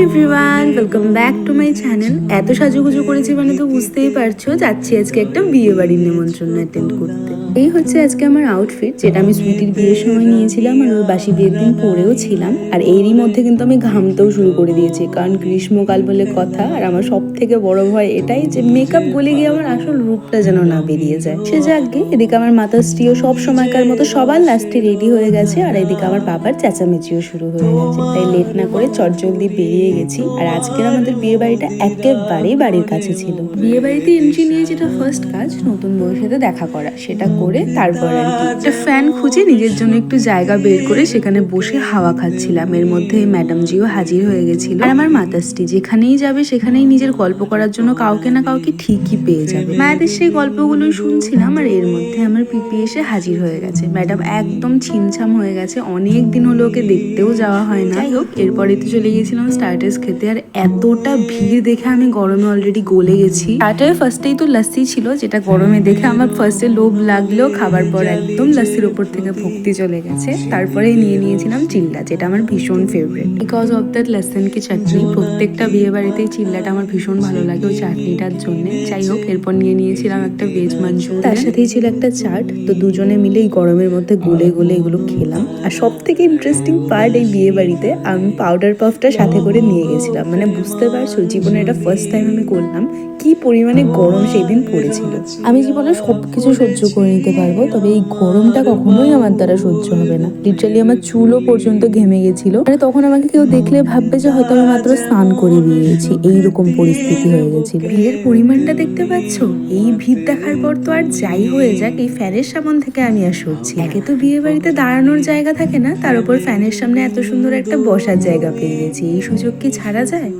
Everyone, welcome back to my channel. এত সাজুগুজু করেছি মানে তো বুঝতেই পারছো, যাচ্ছি আজকে একটা বিয়ে বাড়ির নিমন্ত্রণ অ্যাটেন্ড করতে। এই হচ্ছে আজকে আমার আউটফিট, যেটা আমি সুইটির বিয়ের সময় নিয়েছিলাম আর ওর বাসি বিয়ের দিন পরেও ছিলাম। আর এরই মধ্যে কিন্তু আমি ঘামতেও শুরু করে দিয়েছি, কারণ গ্রীষ্মকাল বলে কথা। আর আমার সব থেকে বড় ভয় এটাই যে মেকআপ গলে গিয়ে আমার আসল রূপটা যেন না বেরিয়ে যায়। সে যাকে, এদিকে আমার মাতার স্ত্রীও সব সময়কার মতো সবার লাস্টে রেডি হয়ে গেছে, আর এদিকে আমার বাবার চেঁচামেচিও শুরু হয়ে গেছে। তাই লেট না করে চটজলদি বেরিয়ে গেছি। আর আজকের আমাদের বিয়ে বাড়িটা একেবারেই বাড়ির কাছে ছিল। বিয়ে বাড়িতে এন্ট্রি নিয়ে যেটা ফার্স্ট কাজ, নতুন বউয়ের সাথে দেখা করা। সেটা করে তারপর আর কি একটা ফ্যান খুঁজে নিজের জন্য একটু জায়গা বের করে সেখানে বসে হাওয়া খাচ্ছিলাম। এর মধ্যে ম্যাডাম জিও হাজির হয়ে গেছিল। আর আমার মাতাশ্রী যেখানেই যাবে সেখানেই নিজের গল্প করার জন্য কাউকে না কাউকে ঠিকই পেয়ে যাবে। মায়েদের সেই গল্পগুলোই শুনছিলাম, আর এর মধ্যে আমার পিপি এসে হাজির হয়ে গেছে। ম্যাডাম একদম ছিমছাম হয়ে গেছে, অনেক দিন হলো ওকে দেখতেও যাওয়া হয় না। যাই হোক, এরপরে তো চলে গিয়েছিলাম স্টার্টার্স খেতে। আর এতটা ভিড় দেখে আমি গরমে অলরেডি গলে গেছি। স্টার্টার ফার্স্টেই তো লাস্সি ছিল, যেটা গরমে দেখে আমার ফার্স্টে লোভ লাগলেও খাবার পর একদম লাস্সির উপর থেকে ভক্তি চলে গেছে। তারপরে নিয়ে নিয়েছিলাম চিল্লা, যেটা আমার ভীষণ favourite because of that lesson কি চাটনি। প্রত্যেকটা বিয়ে বাড়িতেই চিল্লাটা আমার ভীষণ ভালো লাগে ওই চাটনিটার জন্য। যাই হোক, এরপর নিয়ে নিয়েছিলাম একটা ভেজ মাঞ্চুরিয়ান, তার সাথেই ছিল একটা চাট। তো দুজনে মিলে এই গরমের মধ্যে গলে গলে এগুলো খেলাম। আর সব থেকে ইন্টারেস্টিং পার্ট, এই বিয়ে বাড়িতে আমি পাউডার পাফটা সাথে করে নিয়ে গেছিলাম। মানে বুঝতে পারছো, জীবনে এটা ফার্স্ট টাইম আমি করলাম। কি পরিমাণে গরম সেই দিন পড়েছিল। আমি জীবনে সবকিছু সহ্য করে নিতে পারবো, তবে এই গরমটা কখনোই আমার দ্বারা সহ্য হবে না। লিটারালি আমার চুলও পর্যন্ত ঘেমে গেছিল। মানে তখন আমাকে কেউ দেখলে ভাববে যে হয়তো আমি মাত্র স্নান করে বেরিয়েছি, এইরকম পরিস্থিতি হয়ে গেছিল। ভিড়ের পরিমাণটা দেখতে পাচ্ছ? এই ভিড় দেখার পর তো আর যাই হয়ে যাক, এই ফ্যানের সামন থেকে আমি আর সরছি। একে তো বিয়ে বাড়িতে দাঁড়ানোর জায়গা থাকে না, তার উপর ফ্যানের সামনে এত সুন্দর একটা বসার জায়গা পেয়ে গেছি। এই সুযোগ কি ছাড়া যায়?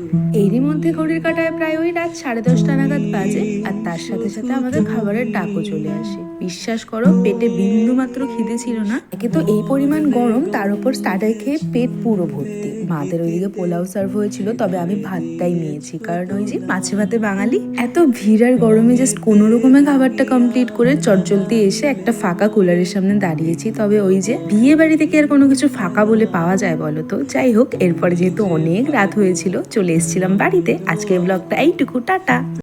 এরই মধ্যে ঘড়ির কাঁটায় প্রায় ওই রাত 10:30 নাগাদ বাজে। আর তার সাথে সাথে আমাদের খাবারের ডাকও চলে আসে। বিশ্বাস করো, পেটে বিন্দু মাত্র খিদে ছিল না। একে তো এই পরিমাণ গরম, তার উপর স্টার্টার খেয়ে পেট পুরো ভর্তি। মাদের ওইদিকে পোলাও সার্ভ হয়েছিল, তবে আমি ভাতটাই নিয়েছি, কারণ ওই যে মাছে ভাতে বাঙালি। এত ভিড় আর গরমে জাস্ট কোনো রকমে খাবারটা কমপ্লিট করে চটজলদি এসে একটা ফাঁকা কুলারের সামনে দাঁড়িয়েছি। তবে ওই যে বিয়ে বাড়ি থেকে আর কোনো কিছু ফাঁকা বলে পাওয়া যায় বলো তো? যাই হোক, এরপরে যেহেতু অনেক রাত হয়েছিল, চলে এসেছিলাম বাড়িতে। আজকের ব্লগটা এইটুকু, টাটা।